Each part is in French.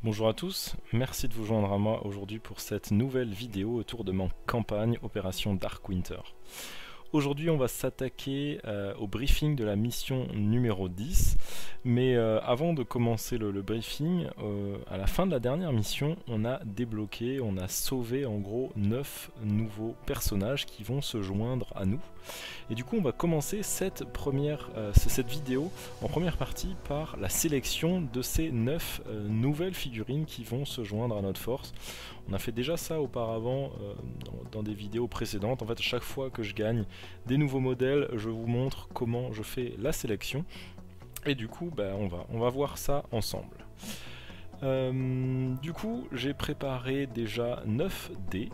Bonjour à tous, merci de vous joindre à moi aujourd'hui pour cette nouvelle vidéo autour de ma campagne Opération Dark Winter. Aujourd'hui on va s'attaquer au briefing de la mission numéro 10, mais avant de commencer le briefing, à la fin de la dernière mission, on a débloqué, on a sauvé en gros 9 nouveaux personnages qui vont se joindre à nous. Et du coup on va commencer cette vidéo en première partie par la sélection de ces 9 nouvelles figurines qui vont se joindre à notre force. On a fait déjà ça auparavant dans des vidéos précédentes. En fait, chaque fois que je gagne des nouveaux modèles, je vous montre comment je fais la sélection. Et du coup, on va voir ça ensemble. Du coup, j'ai préparé déjà 9 dés.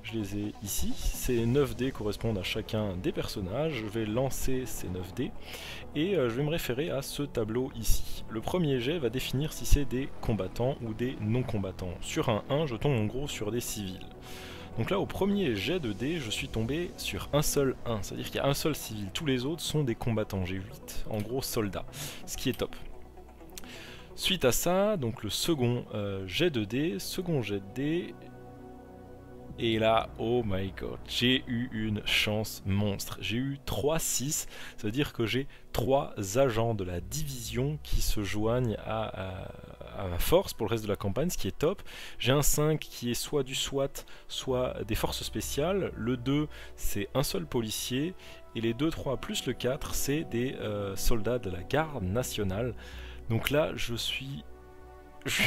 Je les ai ici. Ces 9 dés correspondent à chacun des personnages. Je vais lancer ces 9 dés et je vais me référer à ce tableau ici. Le premier jet va définir si c'est des combattants ou des non-combattants. Sur un 1, je tombe en gros sur des civils. Donc là, au premier jet de dés, je suis tombé sur un seul 1. C'est-à-dire qu'il y a un seul civil. Tous les autres sont des combattants. J'ai 8 en gros soldats, ce qui est top. Suite à ça, donc le second jet de dés, et là, oh my god, j'ai eu une chance monstre. J'ai eu 3-6, ça veut dire que j'ai 3 agents de la division qui se joignent à ma force pour le reste de la campagne, ce qui est top. J'ai un 5 qui est soit du SWAT, soit des forces spéciales. Le 2, c'est un seul policier. Et les 2, 3 plus le 4, c'est des soldats de la garde nationale. Donc là, je suis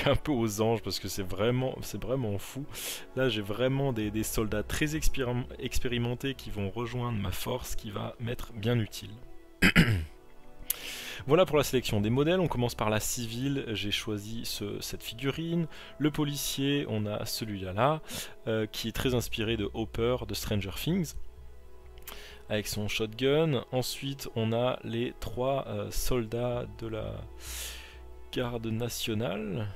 un peu aux anges parce que c'est vraiment fou. Là j'ai vraiment des soldats très expérimentés qui vont rejoindre ma force qui va m'être bien utile. Voilà pour la sélection des modèles. On commence par la civile, j'ai choisi cette figurine. Le policier, on a celui-là qui est très inspiré de Hopper de Stranger Things avec son shotgun. Ensuite on a les 3 soldats de la garde nationale.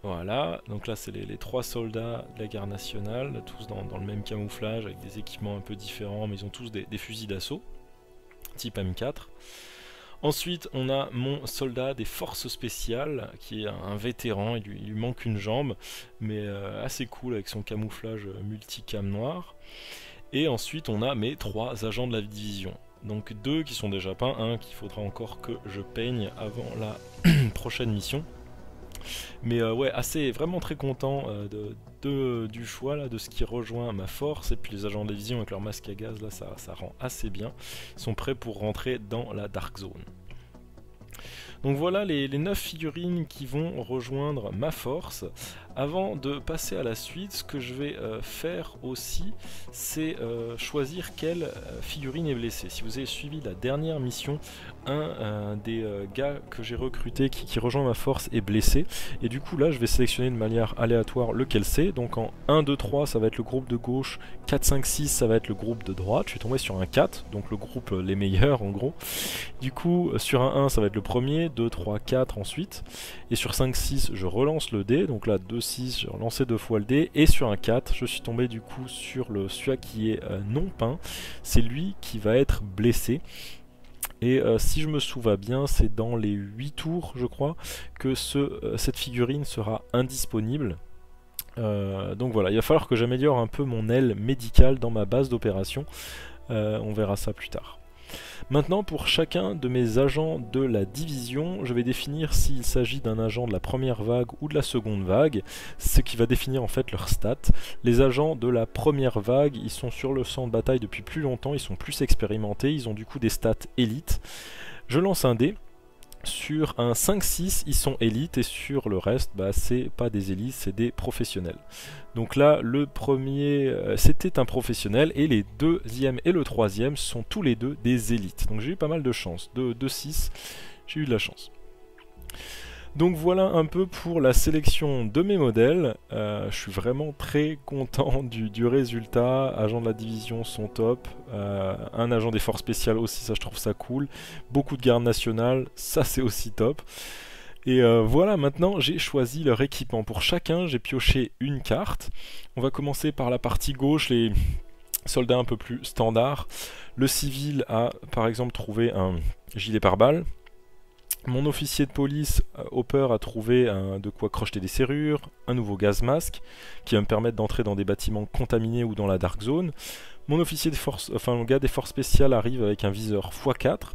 Voilà, donc là c'est les 3 soldats de la garde nationale, tous dans le même camouflage avec des équipements un peu différents, mais ils ont tous des fusils d'assaut type M4. Ensuite on a mon soldat des forces spéciales qui est un vétéran, il lui manque une jambe, mais assez cool avec son camouflage multicam noir. Et ensuite on a mes 3 agents de la division. Donc 2 qui sont déjà peints, un qu'il faudra encore que je peigne avant la prochaine mission. Mais ouais, vraiment très content du choix là, de ce qui rejoint ma force. Et puis les agents de la division avec leur masque à gaz, là ça rend assez bien. Ils sont prêts pour rentrer dans la Dark Zone. Donc voilà les 9 figurines qui vont rejoindre ma force. Avant de passer à la suite, ce que je vais faire aussi, c'est choisir quelle figurine est blessée. Si vous avez suivi la dernière mission, un des gars que j'ai recruté qui rejoint ma force est blessé. Et du coup là, je vais sélectionner de manière aléatoire lequel c'est. Donc en 1, 2, 3, ça va être le groupe de gauche. 4, 5, 6, ça va être le groupe de droite. Je suis tombé sur un 4, donc le groupe les meilleurs en gros. Du coup, sur un 1, ça va être le premier. 2, 3, 4 ensuite. Et sur 5, 6, je relance le dé. Donc là, 2, 6, j'ai relancé 2 fois le dé. Et sur un 4, je suis tombé du coup sur celui qui est non peint. C'est lui qui va être blessé. Et si je me souviens bien, c'est dans les 8 tours, je crois, que cette figurine sera indisponible. Donc voilà, il va falloir que j'améliore un peu mon aile médicale dans ma base d'opération. On verra ça plus tard. Maintenant, pour chacun de mes agents de la division, je vais définir s'il s'agit d'un agent de la première vague ou de la seconde vague, ce qui va définir en fait leurs stats. Les agents de la première vague, ils sont sur le champ de bataille depuis plus longtemps, ils sont plus expérimentés, ils ont du coup des stats élites. Je lance un dé. Sur un 5-6, ils sont élites et sur le reste, c'est pas des élites, c'est des professionnels. Donc là, le premier, c'était un professionnel et les deuxième et le troisième sont tous les deux des élites. Donc j'ai eu pas mal de chance. De 6, j'ai eu de la chance. Donc voilà un peu pour la sélection de mes modèles. Je suis vraiment très content du résultat. Agents de la division sont top. Un agent des forces spéciales aussi, ça je trouve ça cool. Beaucoup de garde nationale, ça c'est aussi top. Et voilà, maintenant j'ai choisi leur équipement. Pour chacun, j'ai pioché une carte. On va commencer par la partie gauche, les soldats un peu plus standards. Le civil a par exemple trouvé un gilet pare-balles. Mon officier de police, Hopper, a trouvé de quoi crocheter des serrures, un nouveau gaz masque, qui va me permettre d'entrer dans des bâtiments contaminés ou dans la dark zone. Mon officier de force, enfin le gars des forces spéciales arrive avec un viseur x4.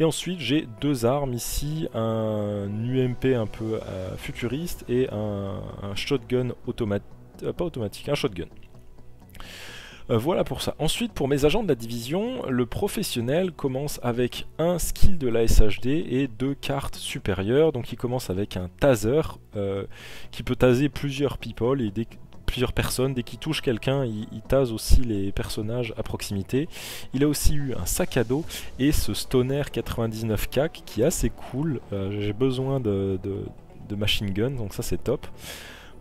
Et ensuite j'ai deux armes ici, un UMP un peu futuriste et un shotgun automatique, pas automatique, un shotgun. Voilà pour ça. Ensuite, pour mes agents de la division, le professionnel commence avec un skill de la SHD et deux cartes supérieures. Donc il commence avec un taser qui peut taser plusieurs people et plusieurs personnes. Dès qu'il touche quelqu'un, il tase aussi les personnages à proximité. Il a aussi eu un sac à dos et ce Stoner 99 CAC qui est assez cool. J'ai besoin de machine gun, donc ça c'est top.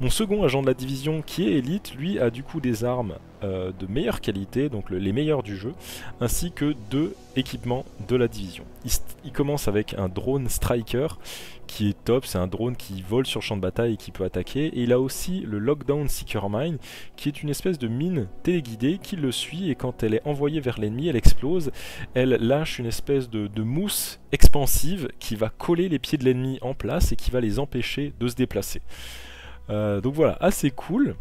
Mon second agent de la division, qui est élite, lui a du coup des armes de meilleure qualité, donc les meilleurs du jeu, ainsi que deux équipements de la division. Il commence avec un drone striker, qui est top, c'est un drone qui vole sur champ de bataille et qui peut attaquer, et il a aussi le Lockdown Seeker Mine, qui est une espèce de mine téléguidée qui le suit, et quand elle est envoyée vers l'ennemi, elle explose, elle lâche une espèce de mousse expansive qui va coller les pieds de l'ennemi en place et qui va les empêcher de se déplacer. Donc voilà, assez cool.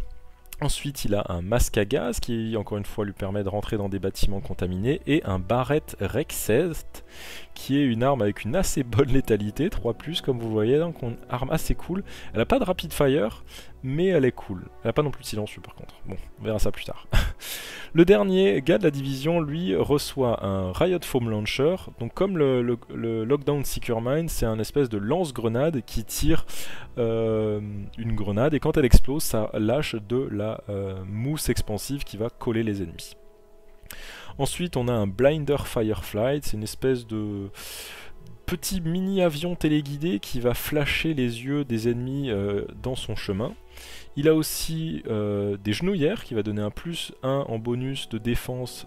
Ensuite, il a un masque à gaz qui, encore une fois, lui permet de rentrer dans des bâtiments contaminés. Et un Barrett Rec 16, qui est une arme avec une assez bonne létalité, 3+, comme vous voyez, donc une arme assez cool. Elle n'a pas de rapid fire, mais elle est cool. Elle n'a pas non plus de silencieux, par contre. Bon, on verra ça plus tard. Le dernier gars de la division, lui, reçoit un Riot Foam Launcher. Donc comme le Lockdown Seeker Mine, c'est un espèce de lance-grenade qui tire une grenade. Et quand elle explose, ça lâche de la mousse expansive qui va coller les ennemis. Ensuite, on a un Blinder Firefly. C'est une espèce de petit mini-avion téléguidé qui va flasher les yeux des ennemis dans son chemin. Il a aussi des genouillères qui va donner un +1 en bonus de défense,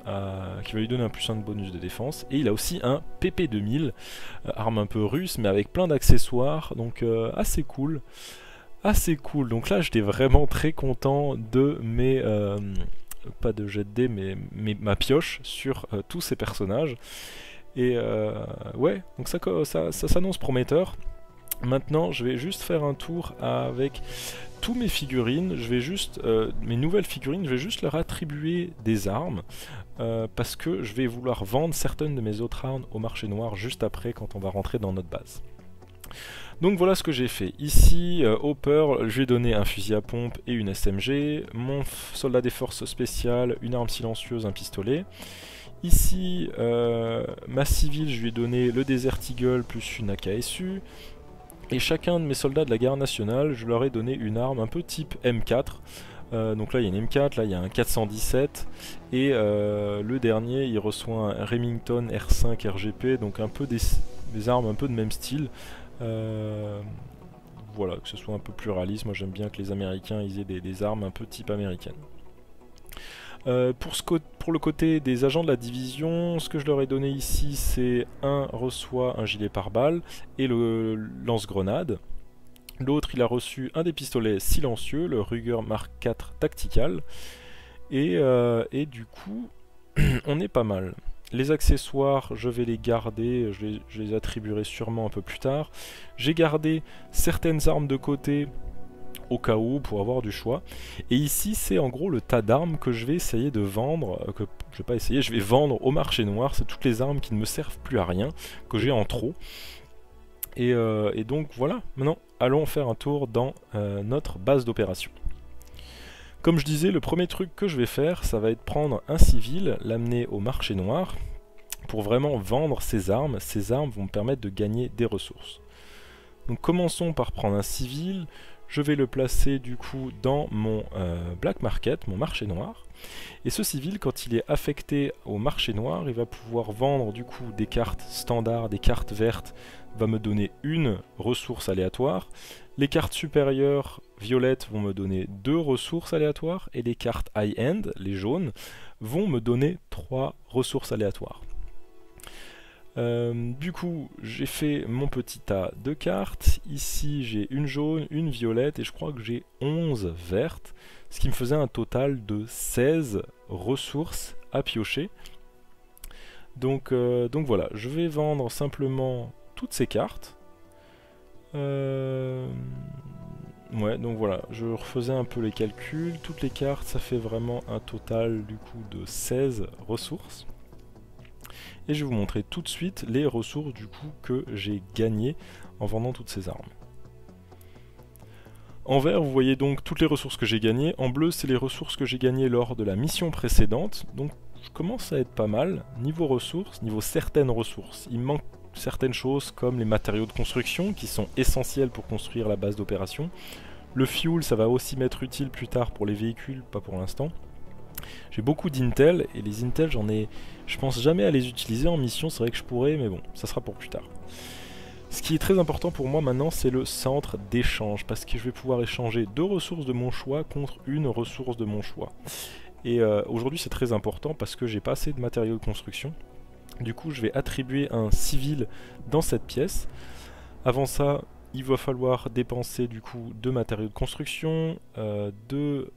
qui va lui donner un +1 de bonus de défense. Et il a aussi un PP2000, arme un peu russe mais avec plein d'accessoires, donc assez cool. Assez cool, donc là j'étais vraiment très content de mes... pas de jet de dés mais ma pioche sur tous ces personnages. Et ouais, donc ça s'annonce prometteur. Maintenant, je vais juste faire un tour avec tous mes figurines. Je vais juste, mes nouvelles figurines, je vais juste leur attribuer des armes. Parce que je vais vouloir vendre certaines de mes autres armes au marché noir juste après quand on va rentrer dans notre base. Donc voilà ce que j'ai fait. Ici, Hopper, je lui ai donné un fusil à pompe et une SMG. Mon soldat des forces spéciales, une arme silencieuse, un pistolet. Ici, ma civile, je lui ai donné le Desert Eagle plus une AKSU. Et chacun de mes soldats de la garde nationale, je leur ai donné une arme un peu type M4. Donc là il y a une M4, là il y a un 417. Et le dernier, il reçoit un Remington R5 RGP, donc un peu des armes un peu de même style. Voilà, que ce soit un peu plus réaliste. Moi j'aime bien que les Américains ils aient des armes un peu type américaine. Pour le côté des agents de la division, ce que je leur ai donné ici, c'est un reçoit un gilet pare-balles et le lance-grenade. L'autre, il a reçu un des pistolets silencieux, le Ruger Mark IV Tactical. Et du coup, on est pas mal. Les accessoires, je vais les garder, je les attribuerai sûrement un peu plus tard. J'ai gardé certaines armes de côté au cas où, pour avoir du choix. Et ici, c'est en gros le tas d'armes que je vais essayer de vendre, je vais pas essayer, je vais vendre au marché noir. C'est toutes les armes qui ne me servent plus à rien, que j'ai en trop. Et donc voilà, maintenant, allons faire un tour dans notre base d'opération. Comme je disais, le premier truc que je vais faire, ça va être prendre un civil, l'amener au marché noir, pour vraiment vendre ces armes. Ces armes vont me permettre de gagner des ressources. Donc commençons par prendre un civil. Je vais le placer du coup dans mon black market, mon marché noir. Et ce civil, quand il est affecté au marché noir, il va pouvoir vendre du coup des cartes standards, des cartes vertes, va me donner une ressource aléatoire. Les cartes supérieures violettes vont me donner 2 ressources aléatoires. Et les cartes high-end, les jaunes, vont me donner 3 ressources aléatoires. Du coup, j'ai fait mon petit tas de cartes. Ici, j'ai une jaune, une violette et je crois que j'ai 11 vertes, ce qui me faisait un total de 16 ressources à piocher. Donc voilà, je vais vendre simplement toutes ces cartes. Ouais, donc voilà, je refaisais un peu les calculs. Toutes les cartes, ça fait vraiment un total du coup de 16 ressources. Et je vais vous montrer tout de suite les ressources du coup que j'ai gagnées en vendant toutes ces armes. En vert, vous voyez donc toutes les ressources que j'ai gagnées. En bleu, c'est les ressources que j'ai gagnées lors de la mission précédente. Donc je commence à être pas mal. Niveau ressources, niveau certaines ressources, il me manque certaines choses comme les matériaux de construction qui sont essentiels pour construire la base d'opération. Le fuel, ça va aussi m'être utile plus tard pour les véhicules, pas pour l'instant. J'ai beaucoup d'intel, et les intel, je pense jamais à les utiliser en mission, c'est vrai que je pourrais, mais bon, ça sera pour plus tard. Ce qui est très important pour moi maintenant, c'est le centre d'échange, parce que je vais pouvoir échanger 2 ressources de mon choix contre une ressource de mon choix. Et aujourd'hui c'est très important parce que j'ai pas assez de matériaux de construction. Du coup je vais attribuer un civil dans cette pièce. Avant ça, il va falloir dépenser du coup 2 matériaux de construction, 2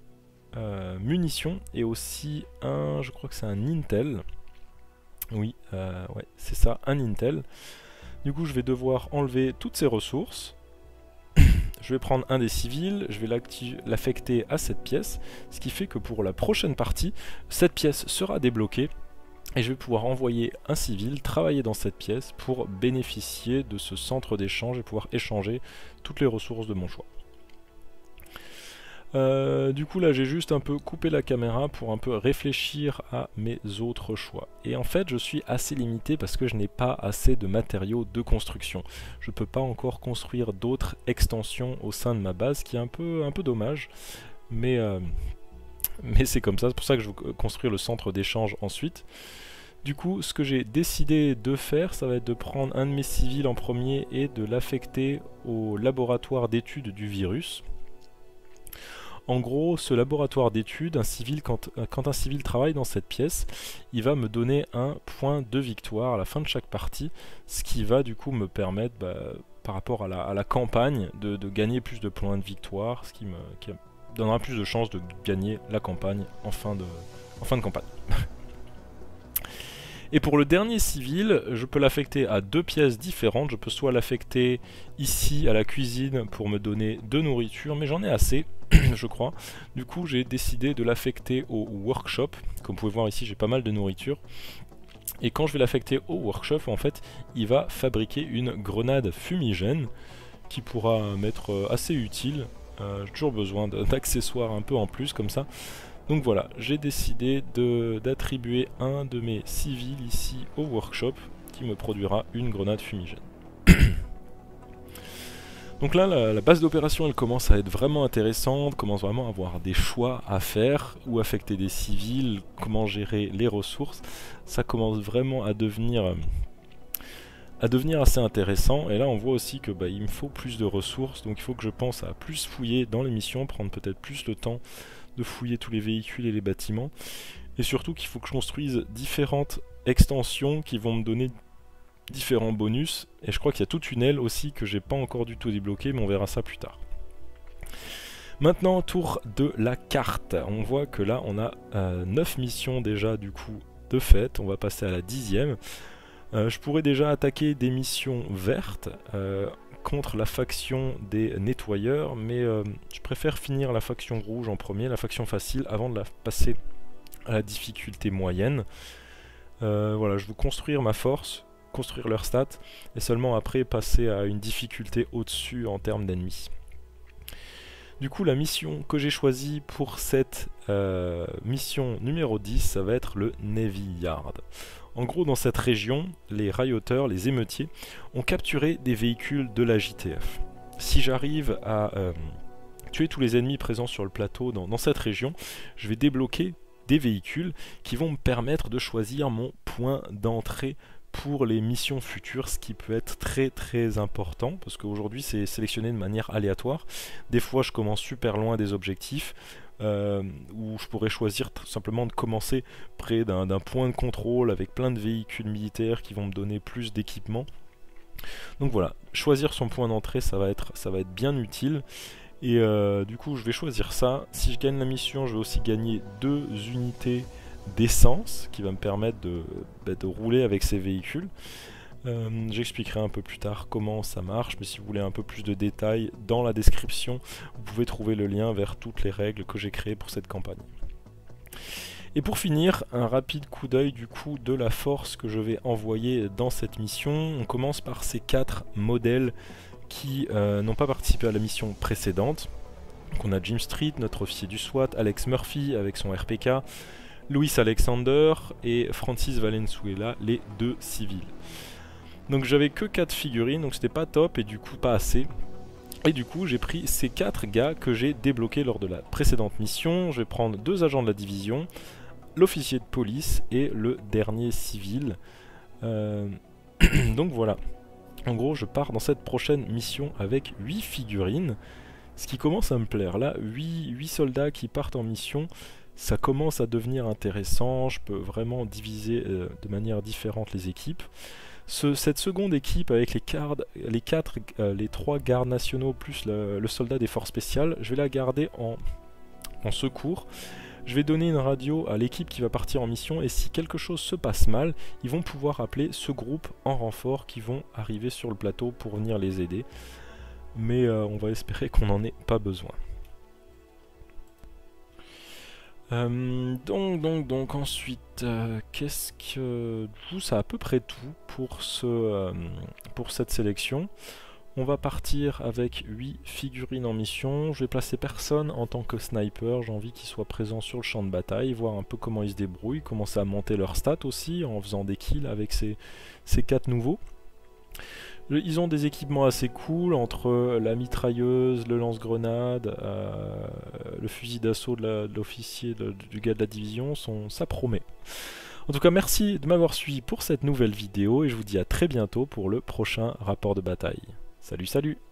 munitions et aussi un, je crois que c'est un intel. Oui, ouais, c'est ça, un intel. Du coup, je vais devoir enlever toutes ces ressources. Je vais prendre un des civils, je vais l'affecter à cette pièce, ce qui fait que pour la prochaine partie, cette pièce sera débloquée et je vais pouvoir envoyer un civil travailler dans cette pièce pour bénéficier de ce centre d'échange et pouvoir échanger toutes les ressources de mon choix. Du coup là j'ai juste un peu coupé la caméra pour un peu réfléchir à mes autres choix. Et en fait je suis assez limité parce que je n'ai pas assez de matériaux de construction. Je peux pas encore construire d'autres extensions au sein de ma base, ce qui est un peu dommage. Mais c'est comme ça, c'est pour ça que je veux construire le centre d'échange ensuite. Du coup ce que j'ai décidé de faire, ça va être de prendre un de mes civils en premier et de l'affecter au laboratoire d'études du virus. En gros, ce laboratoire d'études, quand un civil travaille dans cette pièce, il va me donner un point de victoire à la fin de chaque partie, ce qui va du coup me permettre, par rapport à la campagne, de gagner plus de points de victoire, ce qui me donnera plus de chances de gagner la campagne en fin de campagne. Et pour le dernier civil, je peux l'affecter à 2 pièces différentes. Je peux soit l'affecter ici à la cuisine pour me donner de nourriture, mais j'en ai assez, je crois. Du coup, j'ai décidé de l'affecter au workshop. Comme vous pouvez voir ici, j'ai pas mal de nourriture. Et quand je vais l'affecter au workshop, en fait, il va fabriquer une grenade fumigène qui pourra m'être assez utile. J'ai toujours besoin d'accessoires un peu en plus comme ça. Donc voilà, j'ai décidé d'attribuer un de mes civils ici au workshop qui me produira une grenade fumigène. Donc là, la base d'opération elle commence à être vraiment intéressante, commence vraiment à avoir des choix à faire, où affecter des civils, comment gérer les ressources. Ça commence vraiment à devenir assez intéressant. Et là on voit aussi que il me faut plus de ressources, donc il faut que je pense à plus fouiller dans les missions, prendre peut-être plus le temps de fouiller tous les véhicules et les bâtiments, et surtout qu'il faut que je construise différentes extensions qui vont me donner différents bonus, et je crois qu'il y a toute une aile aussi que j'ai pas encore du tout débloquée, mais on verra ça plus tard. Maintenant, tour de la carte. On voit que là on a 9 missions déjà du coup de fait, on va passer à la 10e. Je pourrais déjà attaquer des missions vertes contre la faction des nettoyeurs, mais je préfère finir la faction rouge en premier, la faction facile, avant de la passer à la difficulté moyenne. Voilà, je veux construire ma force, construire leurs stats, et seulement après passer à une difficulté au-dessus en termes d'ennemis. Du coup, la mission que j'ai choisie pour cette mission numéro 10, ça va être le Navy Yard. En gros, dans cette région, les rioteurs, les émeutiers, ont capturé des véhicules de la JTF. Si j'arrive à tuer tous les ennemis présents sur le plateau dans cette région, je vais débloquer des véhicules qui vont me permettre de choisir mon point d'entrée pour les missions futures, ce qui peut être très très important, parce qu'aujourd'hui c'est sélectionné de manière aléatoire. Des fois je commence super loin des objectifs, où je pourrais choisir simplement de commencer près d'un point de contrôle avec plein de véhicules militaires qui vont me donner plus d'équipement. Donc voilà, choisir son point d'entrée ça va être bien utile. Et du coup je vais choisir ça. Si je gagne la mission, je vais aussi gagner 2 unités d'essence qui va me permettre de rouler avec ces véhicules. J'expliquerai un peu plus tard comment ça marche, mais si vous voulez un peu plus de détails, dans la description, vous pouvez trouver le lien vers toutes les règles que j'ai créées pour cette campagne. Et pour finir, un rapide coup d'œil du coup de la force que je vais envoyer dans cette mission. On commence par ces 4 modèles qui n'ont pas participé à la mission précédente. Donc on a Jim Street, notre officier du SWAT, Alex Murphy avec son RPK, Louis Alexander et Francis Valenzuela, les 2 civils. Donc j'avais que 4 figurines, donc c'était pas top et du coup pas assez. Et du coup j'ai pris ces 4 gars que j'ai débloqués lors de la précédente mission. Je vais prendre 2 agents de la division, l'officier de police et le dernier civil. Donc voilà. En gros je pars dans cette prochaine mission avec 8 figurines. Ce qui commence à me plaire. Là, 8 soldats qui partent en mission, ça commence à devenir intéressant. Je peux vraiment diviser de manière différente les équipes. Cette seconde équipe avec les 3 gardes nationaux plus le soldat des forces spéciales, je vais la garder en secours. Je vais donner une radio à l'équipe qui va partir en mission et si quelque chose se passe mal, ils vont pouvoir appeler ce groupe en renfort qui vont arriver sur le plateau pour venir les aider. Mais on va espérer qu'on n'en ait pas besoin. Donc ensuite, qu'est-ce que... c'est à peu près tout pour cette sélection. On va partir avec 8 figurines en mission. Je vais placer personne en tant que sniper. J'ai envie qu'ils soient présents sur le champ de bataille, voir un peu comment ils se débrouillent, commencer à monter leurs stats aussi en faisant des kills avec ces 4 nouveaux. Ils ont des équipements assez cool entre la mitrailleuse, le lance-grenade, le fusil d'assaut de l'officier du gars de la division, ça promet. En tout cas, merci de m'avoir suivi pour cette nouvelle vidéo et je vous dis à très bientôt pour le prochain rapport de bataille. Salut, salut!